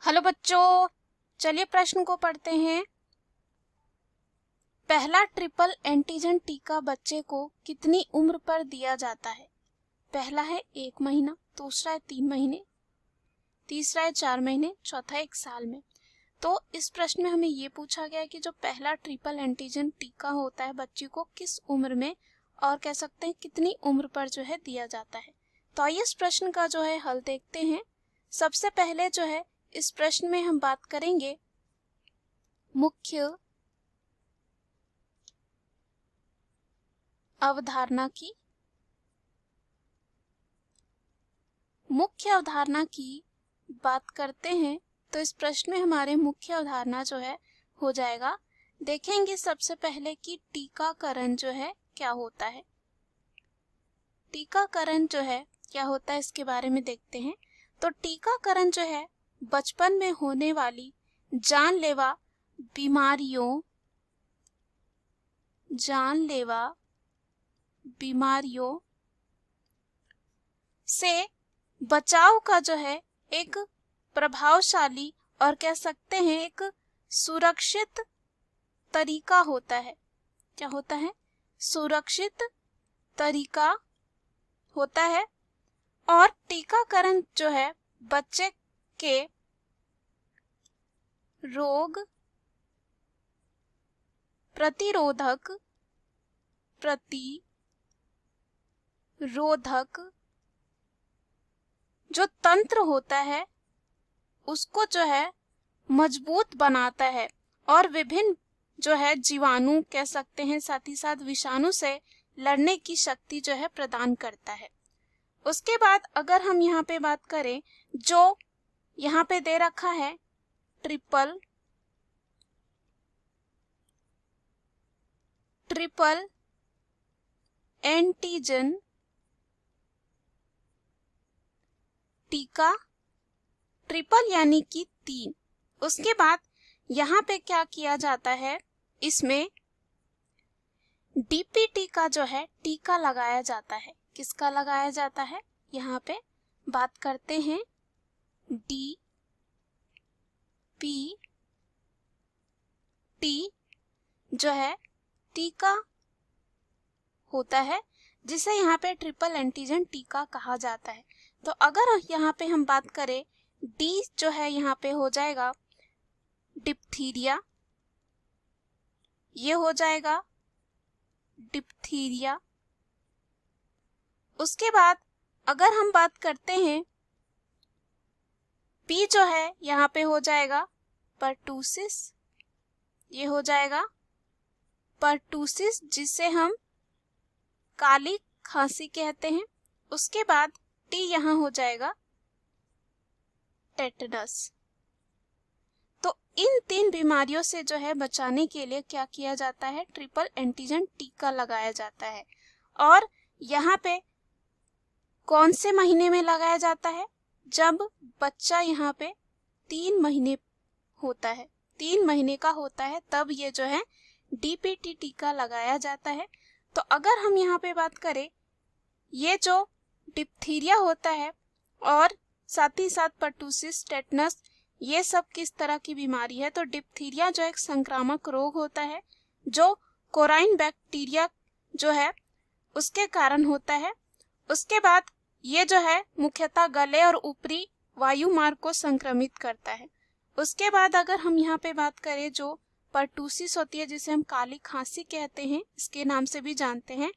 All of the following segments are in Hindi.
हेलो बच्चों, चलिए प्रश्न को पढ़ते हैं। पहला ट्रिपल एंटीजन टीका बच्चे को कितनी उम्र पर दिया जाता है? पहला है 1 महीना, दूसरा है 3 महीने, तीसरा है 4 महीने, चौथा है 1 साल में। तो इस प्रश्न में हमें ये पूछा गया है कि जो पहला ट्रिपल एंटीजन टीका होता है बच्चे को किस उम्र में और कह सकते हैं कितनी उम्र पर जो है दिया जाता है। तो आइए इस प्रश्न का जो है हल देखते हैं। सबसे पहले जो है इस प्रश्न में हम बात करेंगे मुख्य अवधारणा की। मुख्य अवधारणा की बात करते हैं तो इस प्रश्न में हमारे मुख्य अवधारणा जो है हो जाएगा, देखेंगे सबसे पहले कि टीकाकरण जो है क्या होता है। टीकाकरण जो है क्या होता है इसके बारे में देखते हैं। तो टीकाकरण जो है बचपन में होने वाली जानलेवा बीमारियों से बचाव का जो है एक प्रभावशाली और कह सकते हैं एक सुरक्षित तरीका होता है। क्या होता है? सुरक्षित तरीका होता है। और टीकाकरण जो है बच्चे के रोग प्रतिरोधक जो तंत्र होता है उसको जो है मजबूत बनाता है और विभिन्न जो है जीवाणु कह सकते हैं, साथ ही साथ विषाणु से लड़ने की शक्ति जो है प्रदान करता है। उसके बाद अगर हम यहाँ पे बात करें, जो यहाँ पे दे रखा है ट्रिपल एंटीजन टीका, ट्रिपल यानी कि 3। उसके बाद यहाँ पे क्या किया जाता है, इसमें डीपीटी का जो है टीका लगाया जाता है। किसका लगाया जाता है? यहाँ पे बात करते हैं डीपीटी जो है टीका होता है, जिसे यहाँ पे ट्रिपल एंटीजन टीका कहा जाता है। तो अगर यहाँ पे हम बात करें, डी जो है यहाँ पे हो जाएगा डिप्थीरिया, ये हो जाएगा डिप्थीरिया। उसके बाद अगर हम बात करते हैं, पी जो है यहाँ पे हो जाएगा पर्टूसिस, ये हो जाएगा पर्टूसिस जिसे हम काली खांसी कहते हैं। उसके बाद टी यहाँ हो जाएगा टेटनस। तो इन 3 बीमारियों से जो है बचाने के लिए क्या किया जाता है? ट्रिपल एंटीजन टीका लगाया जाता है। और यहाँ पे कौन से महीने में लगाया जाता है? जब बच्चा यहाँ पे 3 महीने होता है, 3 महीने का होता है, तब ये जो है डीपीटी टीका लगाया जाता है। तो अगर हम यहाँ पे बात करें, ये जो डिप्थीरिया होता है और साथ ही साथ पर्टूसिस, टेटनस, ये सब किस तरह की बीमारी है? तो डिप्थीरिया जो एक संक्रामक रोग होता है जो कोराइन बैक्टीरिया जो है उसके कारण होता है। उसके बाद ये जो है मुख्यतः गले और ऊपरी वायु मार्ग को संक्रमित करता है। उसके बाद अगर हम यहाँ पे बात करें, जो पर्टूसिस होती है जिसे हम काली खांसी कहते हैं, इसके नाम से भी जानते हैं,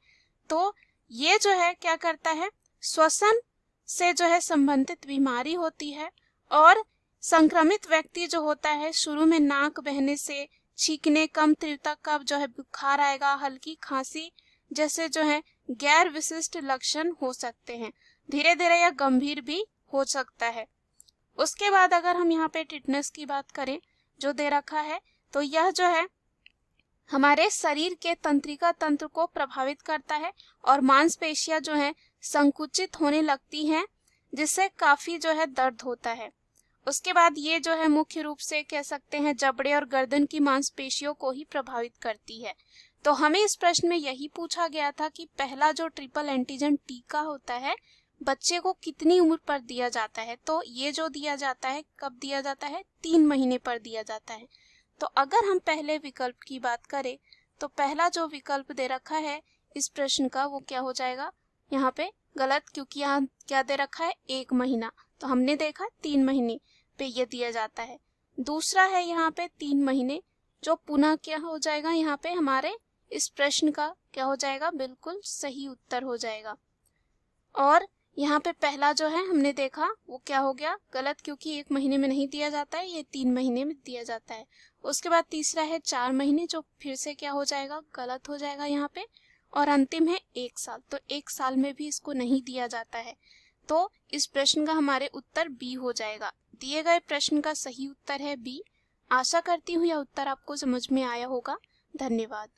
तो ये जो है क्या करता है? श्वसन से जो है संबंधित बीमारी होती है। और संक्रमित व्यक्ति जो होता है, शुरू में नाक बहने से, छींकने, कम तीव्रता का जो है बुखार आएगा, हल्की खांसी जैसे जो है गैर विशिष्ट लक्षण हो सकते हैं। धीरे धीरे यह गंभीर भी हो सकता है। उसके बाद अगर हम यहाँ पे टिटनेस की बात करें जो दे रखा है, तो यह जो है हमारे शरीर के तंत्रिका तंत्र को प्रभावित करता है और मांसपेशियां जो है संकुचित होने लगती हैं, जिससे काफी जो है दर्द होता है। उसके बाद ये जो है मुख्य रूप से कह सकते हैं जबड़े और गर्दन की मांसपेशियों को ही प्रभावित करती है। तो हमें इस प्रश्न में यही पूछा गया था कि पहला जो ट्रिपल एंटीजन टीका होता है बच्चे को कितनी उम्र पर दिया जाता है, तो ये जो दिया जाता है कब दिया जाता है, 3 महीने पर दिया जाता है। तो अगर हम पहले विकल्प की बात करें तो पहला जो विकल्प दे रखा है इस प्रश्न का वो क्या हो जाएगा, यहाँ पे गलत, क्योंकि यहाँ क्या दे रखा है 1 महीना, तो हमने देखा 3 महीने पे ये दिया जाता है। दूसरा है यहाँ पे 3 महीने, जो पुनः क्या हो जाएगा, यहाँ पे हमारे इस प्रश्न का क्या हो जाएगा, बिल्कुल सही उत्तर हो जाएगा। और यहाँ पे पहला जो है हमने देखा वो क्या हो गया, गलत, क्योंकि 1 महीने में नहीं दिया जाता है, ये 3 महीने में दिया जाता है। उसके बाद तीसरा है 4 महीने, जो फिर से क्या हो जाएगा, गलत हो जाएगा यहाँ पे। और अंतिम है 1 साल, तो 1 साल में भी इसको नहीं दिया जाता है। तो इस प्रश्न का हमारे उत्तर बी हो जाएगा। दिए गए प्रश्न का सही उत्तर है बी। आशा करती हूँ यह उत्तर आपको समझ में आया होगा। धन्यवाद।